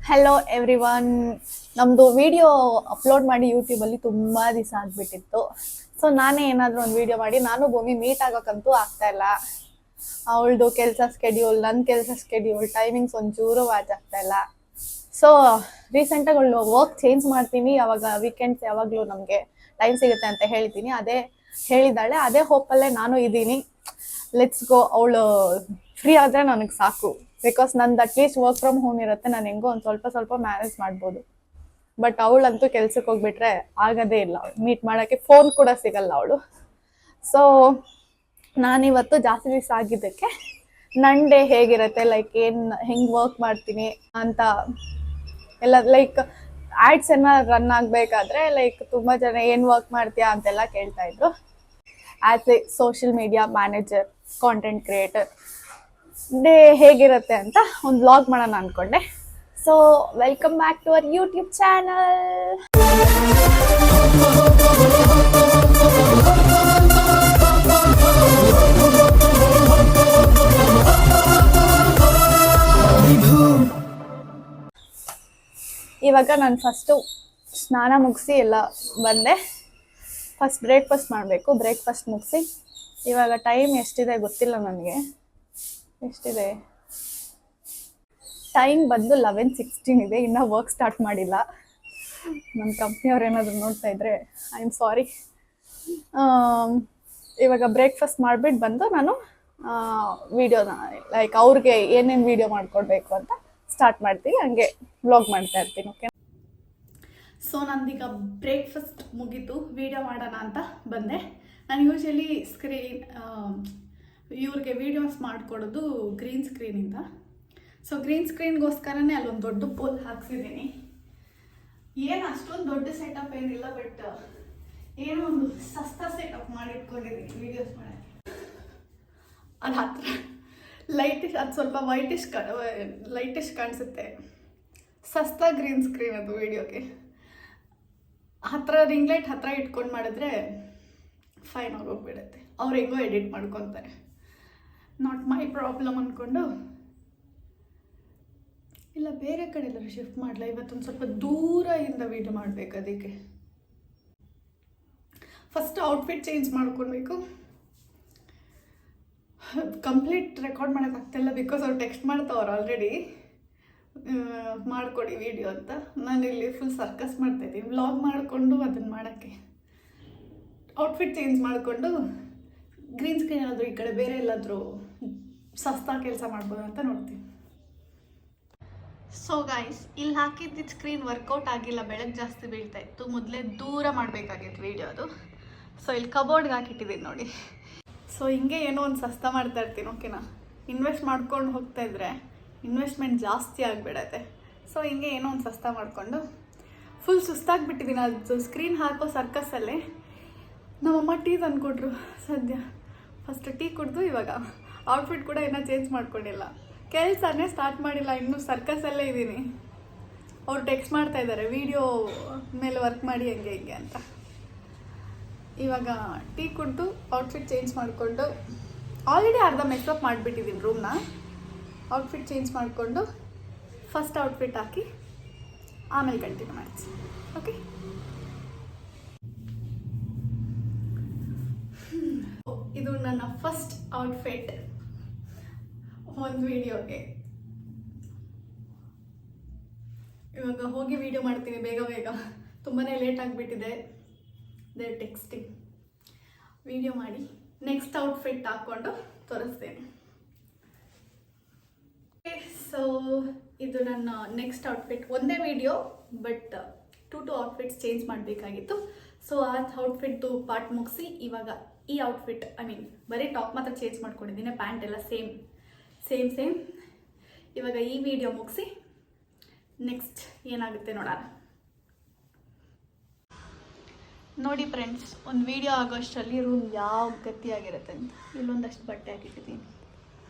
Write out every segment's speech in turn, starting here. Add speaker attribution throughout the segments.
Speaker 1: Hello everyone. ನಮ್ಮದು video upload ಮಾಡಿ ಯೂಟ್ಯೂಬಲ್ಲಿ ತುಂಬ ದಿವಸ ಆಗಿಬಿಟ್ಟಿತ್ತು. ಸೊ ನಾನೇ ಏನಾದರೂ ಒಂದು ವಿಡಿಯೋ ಮಾಡಿ ನಾನು ಭೂಮಿ ಮೀಟ್ ಆಗೋಕ್ಕಂತೂ ಆಗ್ತಾಯಿಲ್ಲ. ಅವಳದು ಕೆಲಸ ಸ್ಕೆಡ್ಯೂಲ್, ನನ್ನ ಕೆಲಸ ಸ್ಕೆಡ್ಯೂಲ್, ಟೈಮಿಂಗ್ಸ್ ಒಂಚೂರು ವಾಚ್ ಆಗ್ತಾಯಿಲ್ಲ. ಸೊ ರೀಸೆಂಟಾಗಿ ಅವಳು ವರ್ಕ್ ಚೇಂಜ್ ಮಾಡ್ತೀನಿ, ಯಾವಾಗ ವೀಕೆಂಡ್ಸ್ ಯಾವಾಗಲೂ ನಮಗೆ ಟೈಮ್ ಸಿಗುತ್ತೆ ಅಂತ ಹೇಳ್ತೀನಿ. ಅದೇ ಹೇಳಿದ್ದಾಳೆ, ಅದೇ ಹೋಪಲ್ಲೇ ನಾನು ಇದ್ದೀನಿ. Let's go. ಅವಳು ಫ್ರೀ ಆದರೆ ನನಗೆ ಸಾಕು. ಬಿಕಾಸ್ ನಂದು ಅಟ್ಲೀಸ್ಟ್ ವರ್ಕ್ ಫ್ರಮ್ ಹೋಮ್ ಇರುತ್ತೆ, ನಾನು ಹೆಂಗೋ ಒಂದು ಸ್ವಲ್ಪ ಮ್ಯಾನೇಜ್ ಮಾಡ್ಬೋದು. ಬಟ್ ಅವಳಂತೂ ಕೆಲ್ಸಕ್ಕೆ ಹೋಗ್ಬಿಟ್ರೆ ಆಗೋದೇ ಇಲ್ಲ. ಮೀಟ್ ಮಾಡೋಕ್ಕೆ ಫೋನ್ ಕೂಡ ಸಿಗಲ್ಲ ಅವಳು. ಸೊ ನಾನಿವತ್ತು ಜಾಸ್ತಿ ದಿವಸ ಆಗಿದ್ದಕ್ಕೆ ನನ್ನ ಡೇ ಹೇಗಿರುತ್ತೆ, ಲೈಕ್ ಹೆಂಗೆ ವರ್ಕ್ ಮಾಡ್ತೀನಿ ಅಂತ ಎಲ್ಲ, ಲೈಕ್ ಆ್ಯಡ್ಸ್ ಎಲ್ಲ ರನ್ ಆಗಬೇಕಾದ್ರೆ ಲೈಕ್ ತುಂಬ ಜನ ಏನು ವರ್ಕ್ ಮಾಡ್ತೀಯಾ ಅಂತೆಲ್ಲ ಕೇಳ್ತಾಯಿದ್ರು. As a social media manager, content creator day ಹೇಗಿರುತ್ತೆ ಅಂತ ಒಂದು ವ್ಲಾಗ್ ಮಾಡೋಣ ಅಂದ್ಕೊಂಡೆ. So welcome back to our YouTube channel. ಇವಾಗ ನಾನು ಫಸ್ಟು ಸ್ನಾನ ಮುಗಿಸಿ ಎಲ್ಲ ಬಂದೆ. ಫಸ್ಟ್ ಬ್ರೇಕ್ಫಾಸ್ಟ್ ಮಾಡಬೇಕು. ಬ್ರೇಕ್ಫಾಸ್ಟ್ ಮುಗಿಸಿ ಇವಾಗ ಟೈಮ್ ಎಷ್ಟಿದೆ ಗೊತ್ತಿಲ್ಲ ನನಗೆ. ಎಷ್ಟಿದೆ ಟೈಮ್ ಬಂದು 11:16 ಇದೆ. ಇನ್ನೂ ವರ್ಕ್ ಸ್ಟಾರ್ಟ್ ಮಾಡಿಲ್ಲ. ನಮ್ಮ ಕಂಪ್ನಿಯವ್ರು ಏನಾದರೂ ನೋಡ್ತಾ ಇದ್ದರೆ ಐ ಆಮ್ ಸಾರಿ. ಇವಾಗ ಬ್ರೇಕ್ಫಾಸ್ಟ್ ಮಾಡಿಬಿಟ್ಟು ಬಂದು ನಾನು ವೀಡಿಯೋನ ಲೈಕ್ ಅವ್ರಿಗೆ ಏನೇನು ವೀಡಿಯೋ ಮಾಡ್ಕೊಡ್ಬೇಕು ಅಂತ ಸ್ಟಾರ್ಟ್ ಮಾಡ್ತೀನಿ. ಹಂಗೆ ವ್ಲಾಗ್ ಮಾಡ್ತಾ ಇರ್ತೀನಿ. ಓಕೆ. ಸೊ ನಂದೀಗ ಬ್ರೇಕ್ಫಾಸ್ಟ್ ಮುಗೀತು, ವೀಡಿಯೋ ಮಾಡೋಣ ಅಂತ ಬಂದೆ. ನಾನು ಯೂಶಲಿ ಇವ್ರಿಗೆ ವೀಡಿಯೋಸ್ ಮಾಡಿಕೊಡೋದು ಗ್ರೀನ್ ಸ್ಕ್ರೀನಿಂದ. ಸೊ ಗ್ರೀನ್ ಸ್ಕ್ರೀನ್ಗೋಸ್ಕರನೇ ಅಲ್ಲೊಂದು ದೊಡ್ಡ ಪೋಲ್ ಹಾಕ್ಸಿದ್ದೀನಿ. ಏನು ಅಷ್ಟೊಂದು ದೊಡ್ಡ ಸೆಟಪ್ ಏನಿಲ್ಲ, ಬಟ್ ಏನೋ ಒಂದು ಸಸ್ತಾ ಸೆಟಪ್ ಮಾಡಿಟ್ಕೊಂಡಿದ್ದೀನಿ ವೀಡಿಯೋಸ್ ಮಾಡೋಕ್ಕೆ. ಅದು ಹತ್ರ ಲೈಟಿಶ್, ಅದು ಸ್ವಲ್ಪ ಲೈಟಿಶ್ ಕಾಣಿಸುತ್ತೆ. ಸಸ್ತಾ ಗ್ರೀನ್ ಸ್ಕ್ರೀನ್ ಅದು ವೀಡಿಯೋಗೆ. ಹತ್ರ ರಿಂಗ್ ಲೈಟ್ ಹತ್ರ ಇಟ್ಕೊಂಡು ಮಾಡಿದ್ರೆ ಫೈನ್ ಆಗೋಗ್ಬಿಡುತ್ತೆ. ಅವ್ರು ಹೆಂಗೋ ಎಡಿಟ್ ಮಾಡ್ಕೊತಾರೆ, ನಾಟ್ ಮೈ ಪ್ರಾಬ್ಲಮ್ ಅಂದ್ಕೊಂಡು. ಇಲ್ಲ ಬೇರೆ ಕಡೆ ಎಲ್ಲರೂ ಶಿಫ್ಟ್ ಮಾಡಲ, ಇವತ್ತೊಂದು ಸ್ವಲ್ಪ ದೂರದಿಂದ ವೀಡಿಯೋ ಮಾಡಬೇಕು. ಅದಕ್ಕೆ ಫಸ್ಟ್ ಔಟ್ಫಿಟ್ ಚೇಂಜ್ ಮಾಡ್ಕೊಳ್ಬೇಕು. ಕಂಪ್ಲೀಟ್ ರೆಕಾರ್ಡ್ ಮಾಡೋಕ್ಕಾಗ್ತಿಲ್ಲ ಬಿಕಾಸ್ ಅವ್ರು ಟೆಕ್ಸ್ಟ್ ಮಾಡ್ತಾವ್ರು ಆಲ್ರೆಡಿ ಮಾಡಿಕೊಡಿ ವಿಡಿಯೋ ಅಂತ. ನಾನಿಲ್ಲಿ ಫುಲ್ ಸರ್ಕಸ್ ಮಾಡ್ತಾಯಿದ್ದೀನಿ ವ್ಲಾಗ್ ಮಾಡಿಕೊಂಡು ಅದನ್ನು ಮಾಡೋಕ್ಕೆ. ಔಟ್ಫಿಟ್ ಚೇಂಜ್ ಮಾಡಿಕೊಂಡು ಗ್ರೀನ್ ಸ್ಕ್ರೀನ್ ಏನಾದರೂ ಈ ಕಡೆ ಬೇರೆ ಎಲ್ಲಾದರೂ ಸಸ್ತಾ ಕೆಲಸ ಮಾಡ್ಬೋದು ಅಂತ ನೋಡ್ತೀನಿ. ಸೊ ಗೈಸ್, ಇಲ್ಲಿ ಹಾಕಿದ್ದ ಸ್ಕ್ರೀನ್ ವರ್ಕೌಟ್ ಆಗಿಲ್ಲ, ಬೆಳಗ್ಗೆ ಜಾಸ್ತಿ ಬೀಳ್ತಾ ಇತ್ತು. ಮೊದಲೇ ದೂರ ಮಾಡಬೇಕಾಗಿತ್ತು ವೀಡಿಯೋ ಅದು. ಸೊ ಇಲ್ಲಿ ಕಬೋರ್ಡ್ಗೆ ಹಾಕಿಟ್ಟಿದ್ದೀನಿ ನೋಡಿ. ಸೊ ಹಿಂಗೆ ಏನೋ ಒಂದು ಸಸ್ತಾ ಮಾಡ್ತಾ ಇರ್ತೀನಿ. ಓಕೆನಾ, ಇನ್ವೆಸ್ಟ್ ಮಾಡ್ಕೊಂಡು ಹೋಗ್ತಾ ಇದ್ರೆ ಇನ್ವೆಸ್ಟ್ಮೆಂಟ್ ಜಾಸ್ತಿ ಆಗಿಬಿಡತ್ತೆ. ಸೊ ಹಿಂಗೆ ಏನೋ ಒಂದು ಸಸ್ತಾ ಮಾಡಿಕೊಂಡು ಫುಲ್ ಸುಸ್ತಾಗಿಬಿಟ್ಟಿದ್ದೀನಿ. ಅದು ಸ್ಕ್ರೀನ್ ಹಾಕೋ ಸರ್ಕಸಲ್ಲೇ ನಮ್ಮಮ್ಮ ಟೀ ತಂದುಕೊಟ್ರು. ಸದ್ಯ ಫಸ್ಟ್ ಟೀ ಕುಡಿದು ಇವಾಗ ಔಟ್ಫಿಟ್ ಕೂಡ ಇನ್ನೂ ಚೇಂಜ್ ಮಾಡ್ಕೊಂಡಿಲ್ಲ. ಕೆಲಸನೇ ಸ್ಟಾರ್ಟ್ ಮಾಡಿಲ್ಲ, ಇನ್ನೂ ಸರ್ಕಸಲ್ಲೇ ಇದ್ದೀನಿ. ಅವ್ರು ಟೆಕ್ಸ್ಟ್ ಮಾಡ್ತಾ ಇದ್ದಾರೆ ವಿಡಿಯೋ ಮೇಲೆ ವರ್ಕ್ ಮಾಡಿ ಹೆಂಗೆ ಹಿಂಗೆ ಅಂತ. ಇವಾಗ ಟೀ ಕುಡಿದು ಔಟ್ಫಿಟ್ ಚೇಂಜ್ ಮಾಡಿಕೊಂಡು ಆಲ್ರೆಡಿ ಅರ್ಧ ಮೆಕ್ಅಪ್ ಮಾಡಿಬಿಟ್ಟಿದ್ದೀನಿ ರೂಮ್ನ. ಔಟ್ಫಿಟ್ ಚೇಂಜ್ ಮಾಡಿಕೊಂಡು ಫಸ್ಟ್ ಔಟ್ಫಿಟ್ ಹಾಕಿ ಆಮೇಲೆ ಕಂಟಿನ್ಯೂ ಮಾಡ್ತೀನಿ. ಓಕೆ. ಇದು ನನ್ನ ಫಸ್ಟ್ ಔಟ್ಫಿಟ್ ಒಂದು ವಿಡಿಯೋಗೆ. ಇವಾಗ ಹೋಗಿ ವಿಡಿಯೋ ಮಾಡ್ತೀನಿ ಬೇಗ. ತುಂಬಾ ಲೇಟ್ ಆಗಿಬಿಟ್ಟಿದೆ. ದೇ ಟೆಕ್ಸ್ಟಿಂಗ್. ವಿಡಿಯೋ ಮಾಡಿ ನೆಕ್ಸ್ಟ್ ಔಟ್ಫಿಟ್ ಹಾಕ್ಕೊಂಡು ತೋರಿಸ್ತೇನೆ. ಸೊ ಇದು ನನ್ನ ನೆಕ್ಸ್ಟ್ ಔಟ್ಫಿಟ್. ಒಂದೇ video but two outfits change ಮಾಡಬೇಕಾಗಿತ್ತು. ಸೊ ಆ ಔಟ್ಫಿಟ್ದು ಪಾರ್ಟ್ ಮುಗಿಸಿ ಇವಾಗ ಈ ಔಟ್ಫಿಟ್, ಐ ಮೀನ್ ಬರೀ ಟಾಪ್ ಮಾತ್ರ ಚೇಂಜ್ ಮಾಡ್ಕೊಂಡಿದ್ದೀನಿ, ಪ್ಯಾಂಟ್ ಎಲ್ಲ ಸೇಮ್. ಇವಾಗ ಈ ವಿಡಿಯೋ ಮುಗಿಸಿ ನೆಕ್ಸ್ಟ್ ಏನಾಗುತ್ತೆ ನೋಡೋಣ. ನೋಡಿ ಫ್ರೆಂಡ್ಸ್, ಒಂದು ವಿಡಿಯೋ ಆಗೋಷ್ಟರಲ್ಲಿ ರೂಮ್ ಯಾವ ಗತಿಯಾಗಿರುತ್ತೆ ಅಂತ. ಇಲ್ಲೊಂದಷ್ಟು ಬಟ್ಟೆ ಹಾಕಿಟ್ಟಿದ್ದೀನಿ.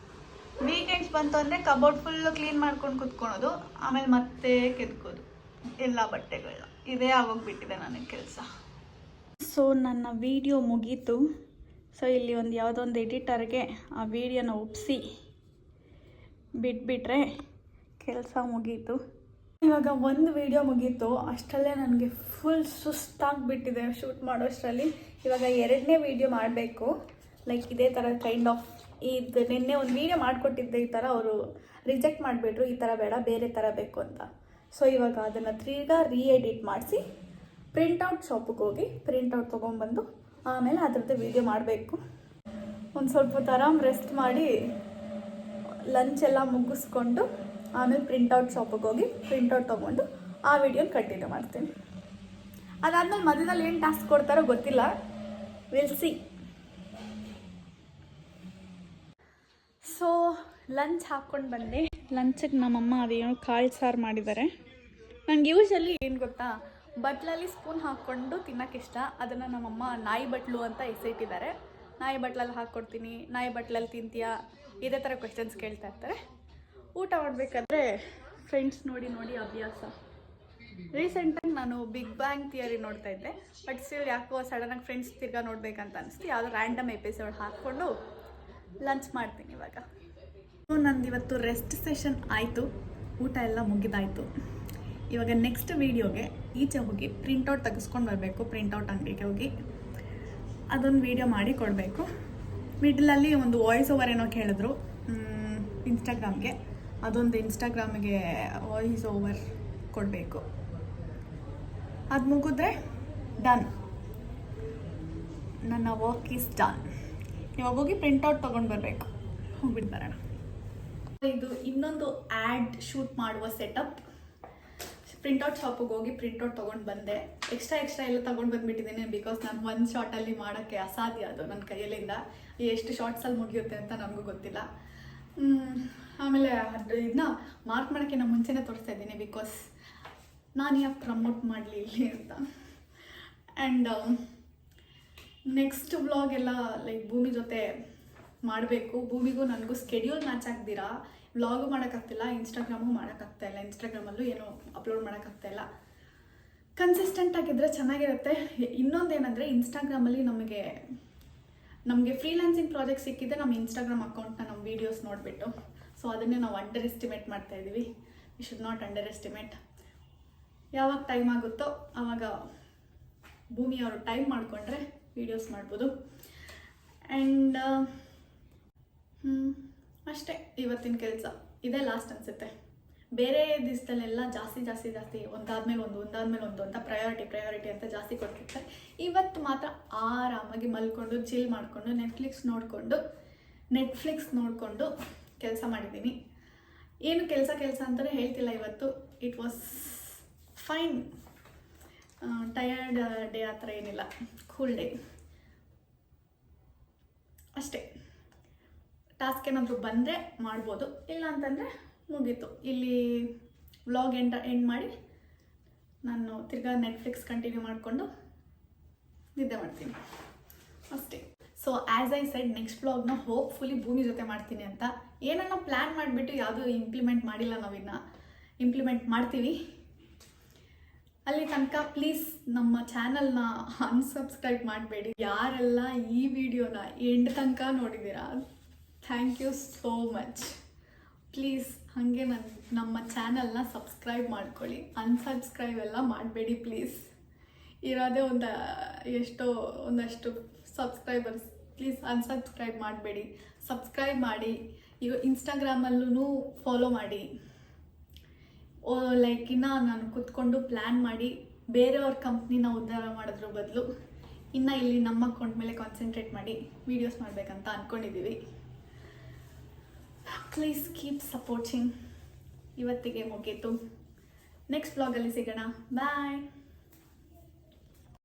Speaker 1: ವೀಕೆಂಡ್ಸ್ ಬಂತು ಅಂದರೆ ಕಬೋರ್ಡ್ ಫುಲ್ಲು ಕ್ಲೀನ್ ಮಾಡ್ಕೊಂಡು ಕುತ್ಕೊಳೋದು, ಆಮೇಲೆ ಮತ್ತೆ ಕೆದ್ಕೋದು ಎಲ್ಲ ಬಟ್ಟೆಗಳನ್ನ. ಇದೇ ಆಗೋಗ್ಬಿಟ್ಟಿದೆ ನನಗೆ ಕೆಲಸ. ಸೊ ನನ್ನ ವಿಡಿಯೋ ಮುಗೀತು. ಸೊ ಇಲ್ಲಿ ಒಂದು ಯಾವುದೋ ಒಂದು ಎಡಿಟರ್ಗೆ ಆ ವಿಡಿಯೋನ ಒಪ್ಪಿಸಿ ಬಿಟ್ಬಿಟ್ರೆ ಕೆಲಸ ಮುಗೀತು. ಇವಾಗ ಒಂದು ವಿಡಿಯೋ ಮುಗೀತು, ಅಷ್ಟರಲ್ಲೇ ನನಗೆ ಫುಲ್ ಸುಸ್ತಾಗಿಬಿಟ್ಟಿದೆ ಶೂಟ್ ಮಾಡೋಷ್ಟರಲ್ಲಿ. ಇವಾಗ ಎರಡನೇ ವಿಡಿಯೋ ಮಾಡಬೇಕು, ಲೈಕ್ ಇದೇ ಥರ ಕೈಂಡ್ ಆಫ್. ಇದು ನಿನ್ನೆ ಒಂದು ವಿಡಿಯೋ ಮಾಡಿಕೊಟ್ಟಿದ್ದೆ, ಈ ಥರ ಅವರು ರಿಜೆಕ್ಟ್ ಮಾಡಿಬಿಟ್ರು, ಈ ಥರ ಬೇಡ ಬೇರೆ ಥರ ಬೇಕು ಅಂತ. ಸೊ ಇವಾಗ ಅದನ್ನು ತಿರ್ಗಾ ಎಡಿಟ್ ಮಾಡಿಸಿ ಪ್ರಿಂಟೌಟ್ ಶಾಪಿಗೆ ಹೋಗಿ ಪ್ರಿಂಟೌಟ್ ತೊಗೊಂಬಂದು ಆಮೇಲೆ ಅದ್ರದ್ದು ವಿಡಿಯೋ ಮಾಡಬೇಕು. ಒಂದು ಸ್ವಲ್ಪ ಆರಾಮ್ ರೆಸ್ಟ್ ಮಾಡಿ ಲಂಚ್ ಎಲ್ಲ ಮುಗಿಸ್ಕೊಂಡು ಆಮೇಲೆ ಪ್ರಿಂಟೌಟ್ ಶಾಪಿಗೆ ಹೋಗಿ ಪ್ರಿಂಟೌಟ್ ತೊಗೊಂಡು ಆ ವಿಡಿಯೋನ ಕಂಟಿನ್ಯೂ ಮಾಡ್ತೀನಿ. ಅದಾದಮೇಲೆ ಮಧ್ಯದಲ್ಲಿ ಏನು ಟಾಸ್ಕ್ ಕೊಡ್ತಾರೋ ಗೊತ್ತಿಲ್ಲ, ವಿಲ್ ಸಿ. ಸೊ ಲಂಚ್ ಹಾಕ್ಕೊಂಡು ಬಂದೆ. ಲಂಚಿಗೆ ನಮ್ಮಮ್ಮ ಅದೇನೋ ಕಾಳು ಸಾರು ಮಾಡಿದ್ದಾರೆ. ನನಗೆ ಯೂಶಲಿ ಏನು ಗೊತ್ತಾ, ಬಟ್ಲಲ್ಲಿ ಸ್ಪೂನ್ ಹಾಕ್ಕೊಂಡು ತಿನ್ನೋಕ್ಕಿಷ್ಟ. ಅದನ್ನು ನಮ್ಮಮ್ಮ ನಾಯಿ ಬಟ್ಲು ಅಂತ ಎಸೆಯಿಟ್ಟಿದ್ದಾರೆ. ನಾಯಿ ಬಟ್ಲಲ್ಲಿ ಹಾಕ್ಕೊಡ್ತೀನಿ, ನಾಯಿ ಬಟ್ಲಲ್ಲಿ ತಿಂತೀಯಾ, ಇದೇ ಥರ ಕ್ವೆಶನ್ಸ್ ಕೇಳ್ತಾ ಇರ್ತಾರೆ. ಊಟ ಮಾಡಬೇಕಾದ್ರೆ ಫ್ರೆಂಡ್ಸ್ ನೋಡಿ ನೋಡಿ ಅಭ್ಯಾಸ. ರೀಸೆಂಟಾಗಿ ನಾನು ಬಿಗ್ ಬ್ಯಾಂಗ್ ಥಿಯರಿ ನೋಡ್ತಾ ಇದ್ದೆ, ಬಟ್ ಸ್ಟಿಲ್ ಯಾಕೋ ಸಡನ್ನಾಗಿ ಫ್ರೆಂಡ್ಸ್ ತಿರ್ಗಾ ನೋಡ್ಬೇಕಂತ ಅನಿಸ್ತು. ಯಾವುದೋ ರ್ಯಾಂಡಮ್ ಎಪಿಸೋಡ್ ಹಾಕ್ಕೊಂಡು ಲಂಚ್ ಮಾಡ್ತೀನಿ ಇವಾಗ. ನಂದು ಇವತ್ತು ರೆಸ್ಟ್ ಸೆಷನ್ ಆಯಿತು, ಊಟ ಎಲ್ಲ ಮುಗಿದಾಯಿತು. ಇವಾಗ ನೆಕ್ಸ್ಟ್ ವೀಡಿಯೋಗೆ ಈಚೆ ಹೋಗಿ ಪ್ರಿಂಟೌಟ್ ತೆಗೆಸ್ಕೊಂಡು ಬರಬೇಕು. ಪ್ರಿಂಟೌಟ್ ಅಂಗಡಿಗೆ ಹೋಗಿ ಅದೊಂದು ವೀಡಿಯೋ ಮಾಡಿ ಕೊಡಬೇಕು. ಮಿಡ್ಲಲ್ಲಿ ಒಂದು ವಾಯ್ಸ್ ಓವರ್ ಏನೋ ಕೇಳಿದ್ರು ಇನ್ಸ್ಟಾಗ್ರಾಮ್ಗೆ, ಅದೊಂದು ಇನ್ಸ್ಟಾಗ್ರಾಮಿಗೆ ವಾಯ್ಸ್ ಓವರ್ ಕೊಡಬೇಕು. ಅದು ಮುಗಿದ್ರೆ ಡನ್, ನನ್ನ ವರ್ಕ್ ಈಸ್ ಡನ್. ಇವಾಗ ಹೋಗಿ ಪ್ರಿಂಟೌಟ್ ತೊಗೊಂಡು ಬರಬೇಕು, ಹೋಗ್ಬಿಟ್ಟು ಬರೋಣ. ಇದು ಇನ್ನೊಂದು ಆ್ಯಡ್ ಶೂಟ್ ಮಾಡುವ ಸೆಟಪ್. ಪ್ರಿಂಟೌಟ್ ಶಾಪಿಗೆ ಹೋಗಿ ಪ್ರಿಂಟೌಟ್ ತೊಗೊಂಡು ಬಂದೆ. ಎಕ್ಸ್ಟ್ರಾ ಎಲ್ಲ ತೊಗೊಂಡು ಬಂದುಬಿಟ್ಟಿದ್ದೀನಿ, ಬಿಕಾಸ್ ನಾನು ಒಂದು ಶಾರ್ಟಲ್ಲಿ ಮಾಡೋಕ್ಕೆ ಅಸಾಧ್ಯ ಅದು ನನ್ನ ಕೈಯಲ್ಲಿಂದ. ಎಷ್ಟು ಶಾರ್ಟ್ಸಲ್ಲಿ ಮುಗಿಯುತ್ತೆ ಅಂತ ನನಗೂ ಗೊತ್ತಿಲ್ಲ. ಆಮೇಲೆ ಅದು ಇದನ್ನ ಮಾರ್ಕ್ ಮಾಡೋಕ್ಕಿಂತ ಮುಂಚೆನೇ ತೋರಿಸ್ತಾ ಇದ್ದೀನಿ, ಬಿಕಾಸ್ ನಾನು ಯಾಕೆ ಪ್ರಮೋಟ್ ಮಾಡಲಿ ಇಲ್ಲಿ ಅಂತ. ಆ್ಯಂಡ್ ನೆಕ್ಸ್ಟ್ ವ್ಲಾಗ್ ಎಲ್ಲ ಲೈಕ್ ಭೂಮಿ ಜೊತೆ ಮಾಡಬೇಕು. ಭೂಮಿಗೂ ನನಗೂ ಸ್ಕೆಡ್ಯೂಲ್ ಮ್ಯಾಚ್ ಆಗ್ದಿರಾ ವ್ಲಾಗು ಮಾಡೋಕ್ಕಾಗ್ತಿಲ್ಲ, ಇನ್ಸ್ಟಾಗ್ರಾಮು ಮಾಡೋಕ್ಕಾಗ್ತಾಯಿಲ್ಲ, ಇನ್ಸ್ಟಾಗ್ರಾಮಲ್ಲೂ ಏನೂ ಅಪ್ಲೋಡ್ ಮಾಡೋಕ್ಕಾಗ್ತಾಯಿಲ್ಲ. ಕನ್ಸಿಸ್ಟೆಂಟ್ ಆಗಿದ್ದರೆ ಚೆನ್ನಾಗಿರುತ್ತೆ. ಇನ್ನೊಂದೇನೆಂದರೆ ಇನ್ಸ್ಟಾಗ್ರಾಮಲ್ಲಿ ನಮಗೆ ಫ್ರೀಲಾನ್ಸಿಂಗ್ ಪ್ರಾಜೆಕ್ಟ್ ಸಿಕ್ಕಿದೆ ನಮ್ಮ ಇನ್ಸ್ಟಾಗ್ರಾಮ್ ಅಕೌಂಟ್ನ ನಮ್ಮ ವೀಡಿಯೋಸ್ ನೋಡಿಬಿಟ್ಟು. ಸೊ ಅದನ್ನೇ ನಾವು ಅಂಡರ್ ಎಸ್ಟಿಮೇಟ್ ಮಾಡ್ತಾಯಿದ್ದೀವಿ. We should not under estimate. ಯಾವಾಗ ಟೈಮ್ ಆಗುತ್ತೋ ಆವಾಗ ಭೂಮಿಯವರು ಟೈಮ್ ಮಾಡಿಕೊಂಡ್ರೆ ವೀಡಿಯೋಸ್ ಮಾಡ್ಬೋದು. ಆ್ಯಂಡ್ ಅಷ್ಟೇ ಇವತ್ತಿನ ಕೆಲಸ. ಇದೇ ಲಾಸ್ಟ್ ಅನಿಸುತ್ತೆ. ಬೇರೆ ದಿವಸದಲ್ಲೆಲ್ಲ ಜಾಸ್ತಿ ಒಂದಾದ್ಮೇಲೆ ಒಂದು ಅಂತ ಪ್ರಯಾರಿಟಿ ಅಂತ ಜಾಸ್ತಿ ಕೊಟ್ಟಿರ್ತಾರೆ. ಇವತ್ತು ಮಾತ್ರ ಆರಾಮಾಗಿ ಮಲ್ಕೊಂಡು ಚಿಲ್ ಮಾಡಿಕೊಂಡು ನೆಟ್ಫ್ಲಿಕ್ಸ್ ನೋಡಿಕೊಂಡು ಕೆಲಸ ಮಾಡಿದ್ದೀನಿ. ಏನು ಕೆಲಸ ಅಂತಲೇ ಹೇಳ್ತಿಲ್ಲ ಇವತ್ತು. It was fine. Tired day ಆ ಥರ ಏನಿಲ್ಲ, ಕೂಲ್ ಡೇ ಅಷ್ಟೇ. ಟಾಸ್ಕ್ ಏನಾದರೂ ಬಂದರೆ ಮಾಡ್ಬೋದು, ಇಲ್ಲ ಅಂತಂದರೆ ಮುಗೀತು. ಇಲ್ಲಿ ವ್ಲಾಗ್ ಎಂಡ್ ಮಾಡಿ ನಾನು ತಿರ್ಗಾ ನೆಟ್ಫ್ಲಿಕ್ಸ್ ಕಂಟಿನ್ಯೂ ಮಾಡಿಕೊಂಡು ನಿದ್ದೆ ಮಾಡ್ತೀನಿ ಅಷ್ಟೇ. So as I said, next ವ್ಲಾಗ್ನ ಹೋಪ್ಫುಲಿ ಭೂಮಿ ಜೊತೆ ಮಾಡ್ತೀನಿ ಅಂತ. ಏನನ್ನ ಪ್ಲ್ಯಾನ್ ಮಾಡಿಬಿಟ್ಟು ಯಾವುದೂ ಇಂಪ್ಲಿಮೆಂಟ್ ಮಾಡಿಲ್ಲ, ನಾವಿನ್ನು ಇಂಪ್ಲಿಮೆಂಟ್ ಮಾಡ್ತೀವಿ. ಅಲ್ಲಿ ತನಕ ಪ್ಲೀಸ್ ನಮ್ಮ ಚಾನಲ್ನ ಅನ್ಸಬ್ಸ್ಕ್ರೈಬ್ ಮಾಡಬೇಡಿ. ಯಾರೆಲ್ಲ ಈ ವಿಡಿಯೋನ ಎಂಡ್ ತನಕ ನೋಡಿದ್ದೀರಾ, thank you so much. Please ಹಾಗೆ ನಮ್ಮ ಚಾನಲ್ನ ಸಬ್ಸ್ಕ್ರೈಬ್ ಮಾಡ್ಕೊಳ್ಳಿ, ಅನ್ಸಬ್ಸ್ಕ್ರೈಬ್ ಎಲ್ಲ ಮಾಡಬೇಡಿ ಪ್ಲೀಸ್. ಇರೋದೇ ಒಂದಷ್ಟು ಸಬ್ಸ್ಕ್ರೈಬರ್ಸ್. ಪ್ಲೀಸ್ ಅನ್ಸಬ್ಸ್ಕ್ರೈಬ್ ಮಾಡಬೇಡಿ, ಸಬ್ಸ್ಕ್ರೈಬ್ ಮಾಡಿ. ಇನ್ಸ್ಟಾಗ್ರಾಮಲ್ಲೂ ಫಾಲೋ ಮಾಡಿ. ಲೈಕ್ ನಾನು ಕೂತ್ಕೊಂಡು ಪ್ಲ್ಯಾನ್ ಮಾಡಿ ಬೇರೆಯವ್ರ ಕಂಪ್ನಿನ ಉದ್ಧಾರ ಮಾಡೋದ್ರ ಬದಲು ಇಲ್ಲಿ ನಮ್ಮ ಅಕೌಂಟ್ ಮೇಲೆ ಕಾನ್ಸಂಟ್ರೇಟ್ ಮಾಡಿ ವೀಡಿಯೋಸ್ ಮಾಡಬೇಕಂತ ಅಂದ್ಕೊಂಡಿದ್ದೀವಿ. Please keep supporting. ಇವತ್ತಿಗೆ ಮುಗೀತು. ನೆಕ್ಸ್ಟ್ ವ್ಲಾಗಲ್ಲಿ ಸಿಗೋಣ. ಬಾಯ್.